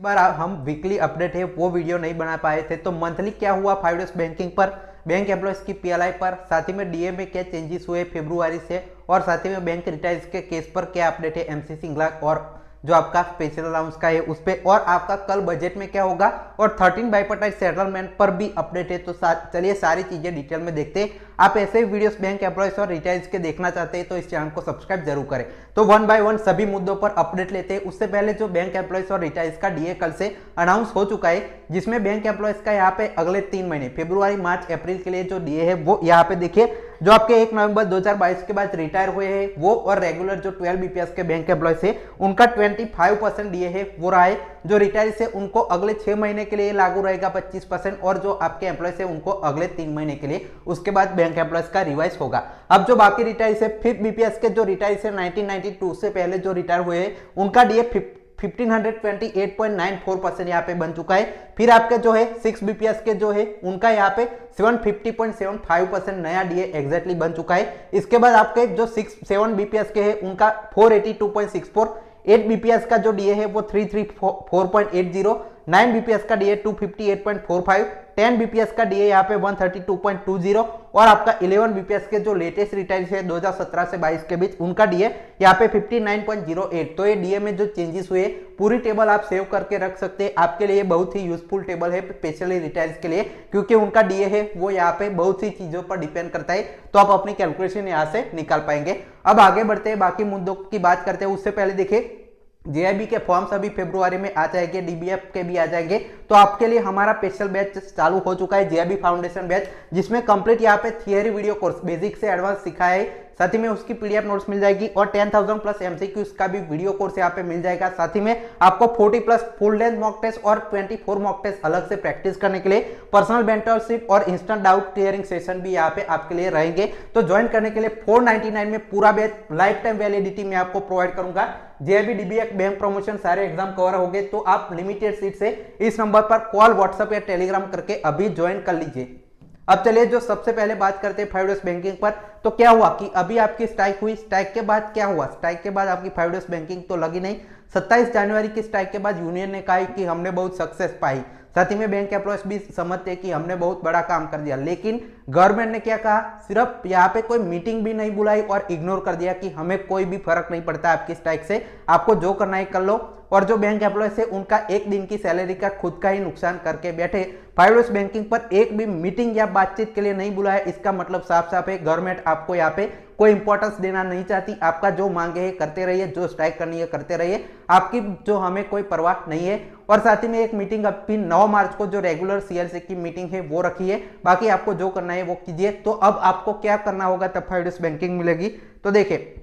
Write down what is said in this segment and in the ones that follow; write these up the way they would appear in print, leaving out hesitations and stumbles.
बार हम weekly update है वो वीडियो नहीं बना पाए थे, तो मंथली क्या हुआ 5 डेज बैंकिंग पर, बैंक एम्प्लॉयज की पीएलआई पर, साथ ही में डीए में क्या चेंजेस हुए फरवरी से, और साथ ही में बैंक रिटायर्स के केस पर क्या अपडेट है एमसी सिंगला और जो आपका स्पेशल अलाउंस का है उस पे, और आपका कल बजट में क्या होगा, और 13 बाइपर्टाइट सेटलमेंट पर भी अपडेट है। तो चलिए सारी चीजें डिटेल में देखते हैं। आप ऐसे ही वीडियोस बैंक एम्प्लॉयज और रिटायर्स के देखना चाहते हैं तो इस चैनल को सब्सक्राइब जरूर करें। तो वन बाय वन सभी मुद्दों पर अपडेट लेते हैं। उससे पहले जो बैंक एम्प्लॉयज और रिटायर्स का डीए कल से अनाउंस हो चुका है, जिसमें बैंक एम्प्लॉयज का यहाँ पे अगले 3 महीने फरवरी मार्च अप्रैल के लिए जो डीए है वो यहाँ पे देखिए, जो आपके 1 नवंबर 2022 के बाद रिटायर हुए हैं वो और रेगुलर जो 12 बीपीएस के बैंक एम्प्लॉयज है उनका 25% डीए है वो रहा है। जो रिटायर्स है उनको अगले 6 महीने के लिए लागू रहेगा 25%, और जो आपके एम्प्लॉयज है उनको अगले 3 महीने के लिए, उसके बाद बैंक एम्प्लॉयज का रिवाइज होगा। अब जो बाकी रिटायर्स है 5 बीपीएस के जो रिटायर्स है 1992 से पहले जो रिटायर हुए हैं उनका डीए 1528.94% यहाँ पे बन चुका है। फिर आपके जो है 6 बीपीएस के जो है उनका यहाँ पे 750.75% नया डीए एग्जैक्टली बन चुका है। इसके बाद आपके जो 7 बीपीएस के है उनका 482.64, 8 बीपीएस का जो डीए है वो 334.80, 9 बीपीएस का डीए 258.45, 10 बीपीएस का डीए यहाँ पे 132.20, और आपका 11 बीपीएस के जो लेटेस्ट रिटायर्स है 2017 से 22 के बीच उनका डीए यहाँ पे 59.08। तो ये डीए में जो चेंजेस हुए पूरी टेबल आप सेव करके रख सकते हैं। आपके लिए बहुत ही यूजफुल टेबल है स्पेशली रिटायर्स के लिए, क्योंकि उनका डीए है वो यहाँ पे बहुत सी चीजों पर डिपेंड करता है, तो आप अपनी कैलकुलेशन यहाँ से निकाल पाएंगे। अब आगे बढ़ते हैं, बाकी मुद्दों की बात करते हैं। उससे पहले देखिए जेआईबी के फॉर्म्स अभी फरवरी में आ जाएंगे, डीबीएफ के भी आ जाएंगे। तो आपके लिए हमारा स्पेशल बैच चालू हो चुका है जेआईबी फाउंडेशन बैच, जिसमें कंप्लीट यहाँ पे थियरी वीडियो कोर्स बेसिक से एडवांस सिखाया है, साथ ही में उसकी पीडीएफ नोट्स मिल जाएगी, और 10,000 प्लस एमसीक्यूज का भी वीडियो कोर्स यहाँ पे मिल जाएगा। साथ ही में आपको 40 plus full length mock test और 24 मॉक टेस्ट अलग से प्रैक्टिस करने के लिए पर्सनल मेंटरशिप और इंस्टेंट डाउट क्लियरिंग सेशन भी यहाँ पे आपके लिए रहेंगे। तो ज्वाइन करने के लिए 499 में पूरा बैच लाइफ टाइम वैलिडिटी में आपको प्रोवाइड करूंगा। जेआईबी डीबीएफ बैंक प्रमोशन सारे एग्जाम कवर हो गए, तो आप लिमिटेड सीट से इस नंबर पर कॉल व्हाट्सएप या टेलीग्राम करके अभी ज्वाइन कर लीजिए। अब चलिए जो सबसे पहले बात करते हैं 5 डेज बैंकिंग पर। तो क्या हुआ कि अभी आपकी स्ट्राइक हुई, स्ट्राइक के बाद क्या हुआ, स्ट्राइक के बाद आपकी 5 डेज बैंकिंग तो लगी नहीं। 27 जनवरी की स्ट्राइक के बाद यूनियन ने कहा कि हमने बहुत सक्सेस पाई, साथ ही में बैंक एम्प्लॉयज भी समझते कि हमने बहुत बड़ा काम कर दिया, लेकिन गवर्नमेंट ने क्या कहा, सिर्फ यहाँ पे कोई मीटिंग भी नहीं बुलाई और इग्नोर कर दिया कि हमें कोई भी फर्क नहीं पड़ता आपकी स्ट्राइक से, आपको जो करना है कर लो। और जो बैंक एम्प्लॉयज है उनका एक दिन की सैलरी का खुद का ही नुकसान करके बैठे। 5 डेज बैंकिंग पर एक भी मीटिंग या बातचीत के लिए नहीं बुलाया। इसका मतलब साफ साफ है गवर्नमेंट आपको यहाँ पे कोई इंपॉर्टेंस देना नहीं चाहती। आपका जो मांगे है करते रहिए, जो स्ट्राइक करनी है करते रहिए, आपकी जो हमें कोई परवाह नहीं है। और साथ ही में एक मीटिंग अभी 9 मार्च को जो रेगुलर सीएलसी की मीटिंग है वो रखी है, बाकी आपको जो करना है वो कीजिए। तो अब आपको क्या करना होगा तब 5 डेज बैंकिंग मिलेगी। तो देखिए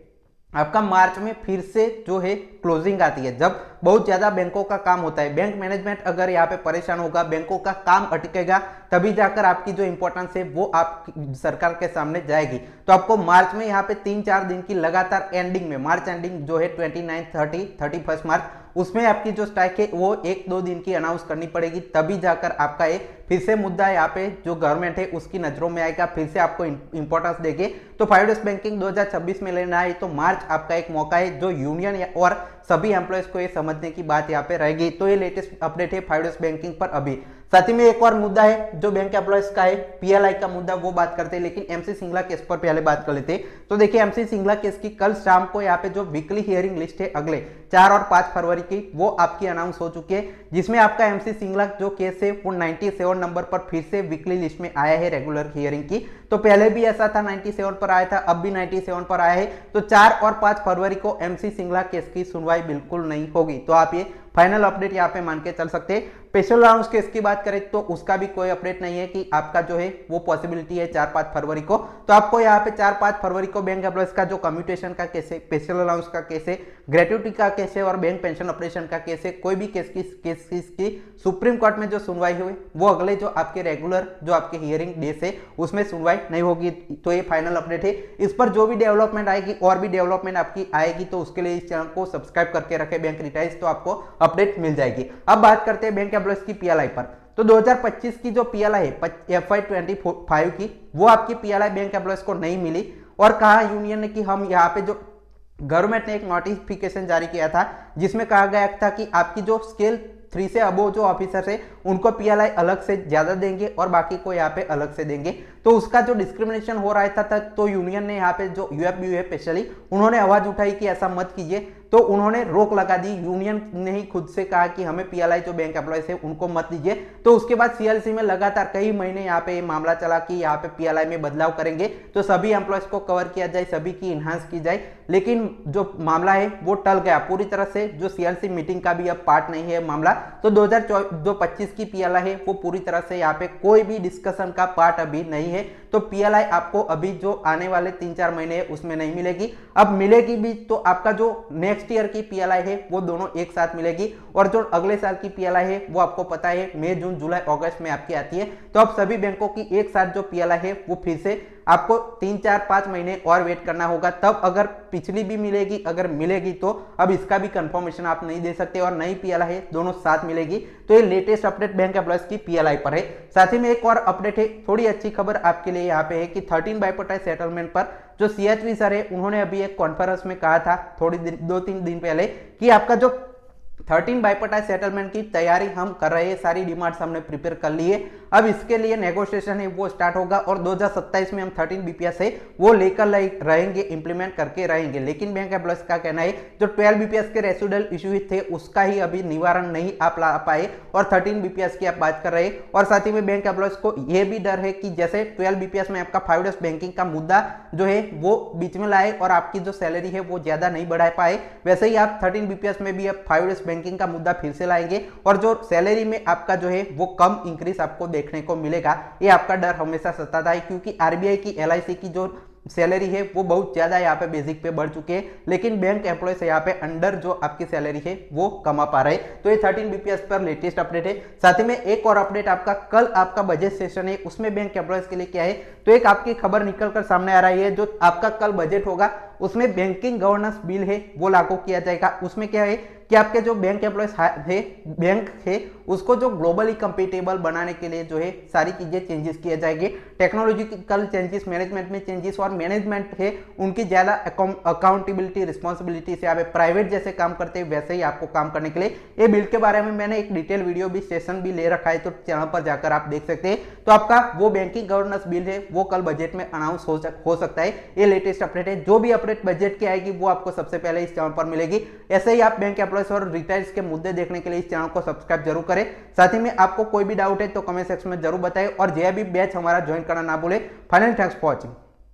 आपका मार्च में फिर से जो है क्लोजिंग आती है, जब बहुत ज्यादा बैंकों का काम होता है, बैंक मैनेजमेंट अगर यहाँ पे परेशान होगा, बैंकों का काम अटकेगा, तभी जाकर आपकी जो इंपॉर्टेंस है वो आप सरकार के सामने जाएगी। तो आपको मार्च में यहाँ पे 3-4 दिन की लगातार एंडिंग में, मार्च एंडिंग जो है 29, 30, 31 मार्च, उसमें आपकी जो स्ट्राइक है वो 1-2 दिन की अनाउंस करनी पड़ेगी, तभी जाकर आपका ये फिर से मुद्दा यहाँ पे जो गवर्नमेंट है उसकी नजरों में आएगा, फिर से आपको इंपॉर्टेंस देंगे। तो 5 डेज बैंकिंग 2026 में लेना है तो मार्च आपका एक मौका है, जो यूनियन और सभी एम्प्लॉयज को ये समझने की बात यहाँ पे रहेगी। तो ये लेटेस्ट अपडेट है 5 डेज बैंकिंग पर। अभी साथ ही में एक और मुद्दा है जो बैंक एम्प्लॉयज का है, पीएलआई का मुद्दा, वो बात करते हैं, लेकिन एमसी सिंगला केस पर पहले बात कर लेते हैं। तो देखिए एमसी सिंगला केस की कल शाम को यहाँ पे जो वीकली हियरिंग लिस्ट है अगले 4 और 5 फरवरी की, वो आपकी अनाउंस हो चुकी है, जिसमें आपका एमसी सिंगला जो केस है वो 97 नंबर पर फिर से वीकली लिस्ट में आया है रेगुलर हियरिंग की। तो पहले भी ऐसा था 97 पर आया था, अब भी 97 पर आया है। तो 4 और 5 फरवरी को एमसी सिंगला केस की सुनवाई बिल्कुल नहीं होगी, तो आप ये फाइनल अपडेट यहाँ पे मान के चल सकते हैं। स्पेशल अलाउंस केस की बात करें तो उसका भी कोई अपडेट नहीं है कि आपका जो है वो पॉसिबिलिटी है 4-5 फरवरी को। तो आपको यहाँ पे 4-5 फरवरी को बैंक एम्प्लॉयज का जो कम्यूटेशन का केस है, स्पेशल अलाउंस का केस है, ग्रेट्युटी का केस है और बैंक पेंशन ऑपरेशन का केस है, कोई भी केस की सुप्रीम कोर्ट में जो सुनवाई हुई वो अगले जो आपके रेगुलर जो आपके हियरिंग डेज है उसमें सुनवाई नहीं होगी। तो ये फाइनल अपडेट है। इस पर जो भी डेवलपमेंट आएगी और भी डेवलपमेंट आपकी आएगी तो उसके लिए इस चैनल को सब्सक्राइब करके रखे बैंक रिटाइज, तो आपको अपडेट मिल जाएगी। अब बात करते हैं बैंक एम्प्लॉयज की पीएलआई पर। तो 2025 की जो पीएलआई है FY25 की, वो आपकी पीएलआई बैंक एम्प्लॉयज को नहीं मिली, और कहा यूनियन ने कि हम यहाँ पे जो गवर्नमेंट ने एक नोटिफिकेशन जारी किया था जिसमें कहा गया था कि आपकी जो स्केल 3 से अबो जो ऑफिसर्स है उनको पीएलआई अलग से ज्यादा देंगे और बाकी को यहाँ पे अलग से देंगे। तो उसका जो डिस्क्रिमिनेशन हो रहा था तो यूनियन ने यहाँ पे जो यूएफबीयू है स्पेशली उन्होंने आवाज उठाई कि ऐसा मत कीजिए, तो उन्होंने रोक लगा दी। यूनियन ने ही खुद से कहा कि हमें पीएलआई जो बैंक एम्प्लॉयज है उनको मत दीजिए। तो उसके बाद सीएलसी में लगातार कई महीने यहाँ पे मामला चला कि यहाँ पे पीएलआई में बदलाव करेंगे तो सभी एम्प्लॉयज को कवर किया जाए, सभी की इनहांस की जाए। लेकिन जो मामला है वो टल गया पूरी तरह से, जो सीएलसी मीटिंग का भी अब पार्ट नहीं है मामला। तो 2025 की पीएलआई है वो पूरी तरह से यहाँ पे कोई भी डिस्कशन का पार्ट अभी नहीं है। तो पीएलआई आपको अभी जो आने वाले 3-4 महीने है उसमें नहीं मिलेगी। अब मिलेगी भी तो आपका जो नेक्स्ट ईयर की पीएलआई है वो दोनों एक साथ मिलेगी, और जो अगले साल की पीएलआई है वो आपको पता है मई, जून, जुलाई, अगस्त में आपकी आती है। तो अब सभी बैंकों की एक साथ जो पीएलआई है वो फिर से आपको 3-4-5 महीने और वेट करना होगा, तब अगर पिछली भी मिलेगी, अगर मिलेगी तो अब इसका भी कंफर्मेशन आप नहीं दे सकते और नई पीएलआई है दोनों साथ मिलेगी। तो ये लेटेस्ट अपडेट बैंक एम्प्लॉयज की पीएलआई पर है। साथ ही में एक और अपडेट है, थोड़ी अच्छी खबर आपके लिए यहाँ पे है कि 13 बाइपोर्टाइज सेटलमेंट पर जो सीएचवी सर है उन्होंने अभी एक कॉन्फ्रेंस में कहा था 2-3 दिन पहले कि आपका जो 13 बाइपोर्टाइज सेटलमेंट की तैयारी हम कर रहे हैं, सारी डिमांड्स हमने प्रिपेयर कर ली है। अब इसके लिए नेगोशिएशन है वो स्टार्ट होगा और 2027 में हम 13 बीपीएस है वो लेकर रहेंगे, इंप्लीमेंट करके रहेंगे। लेकिन बैंक एम्प्लॉयज का कहना है जो 12 बीपीएस के रेसिडुअल इशू थे उसका ही अभी निवारण नहीं आप ला पाए और 13 बीपीएस की आप बात कर रहे हैं। और साथ ही में बैंक एम्प्लॉयज को यह भी डर है कि जैसे 12 बीपीएस में आपका 5 डेज बैंकिंग का मुद्दा जो है वो बीच में लाए और आपकी जो सैलरी है वो ज्यादा नहीं बढ़ा पाए, वैसे ही आप 13 बीपीएस में भी अब 5 डेज बैंकिंग का मुद्दा फिर से लाएंगे और जो सैलरी में आपका जो है वो कम इंक्रीज आपको देखने को मिलेगा। ये आपका डर हमेशा सताता है क्योंकि आरबीआई की एलआईसी की जो सैलरी है वो बहुत ज्यादा यहाँ पे बेसिक पे बढ़ चुके हैं, लेकिन बैंक एम्प्लॉयज यहाँ पे अंडर जो आपकी सैलरी है वो कमा पा रहे हैं। तो ये 13 बीपीएस पर लेटेस्ट अपडेट है। साथ ही में एक और अपडेट आपका कल आपका बजट सेशन है उसमें बैंक एम्प्लॉयज के लिए क्या है, तो एक आपकी खबर निकल कर सामने आ रही है जो आपका कल बजट होगा उसमें बैंकिंग गवर्नेंस बिल है वो लागू किया जाएगा। उसमें क्या है कि आपके जो बैंक एम्प्लॉयज है बैंक है उसको जो ग्लोबली कंपेटेबल बनाने के लिए जो है सारी चीजें चेंजेस किए जाएंगे, टेक्नोलॉजिकल चेंजेस, मैनेजमेंट में चेंजेस और मैनेजमेंट है उनकी ज्यादा अकाउंटेबिलिटी रिस्पॉन्सिबिलिटी से आप प्राइवेट जैसे काम करते हैं वैसे ही आपको काम करने के लिए। ये बिल के बारे में मैंने एक डिटेल वीडियो भी सेशन भी ले रखा है तो चैनल पर जाकर आप देख सकते हैं। तो आपका वो बैंकिंग गवर्नेंस बिल है वो कल बजट में अनाउंस हो सकता है। ये लेटेस्ट अपडेट है, जो भी अपडेट बजट की आएगी वो आपको सबसे पहले इस चैनल पर मिलेगी। ऐसे ही आप बैंक एम्प्लॉयज और रिटायर्स के मुद्दे देखने के लिए इस चैनल को सब्सक्राइब जरूर करें। साथ ही में आपको कोई भी डाउट है तो कमेंट सेक्शन में जरूर बताएं और जे बैच हमारा ज्वाइन करना ना भूले। Finally thanks for watching.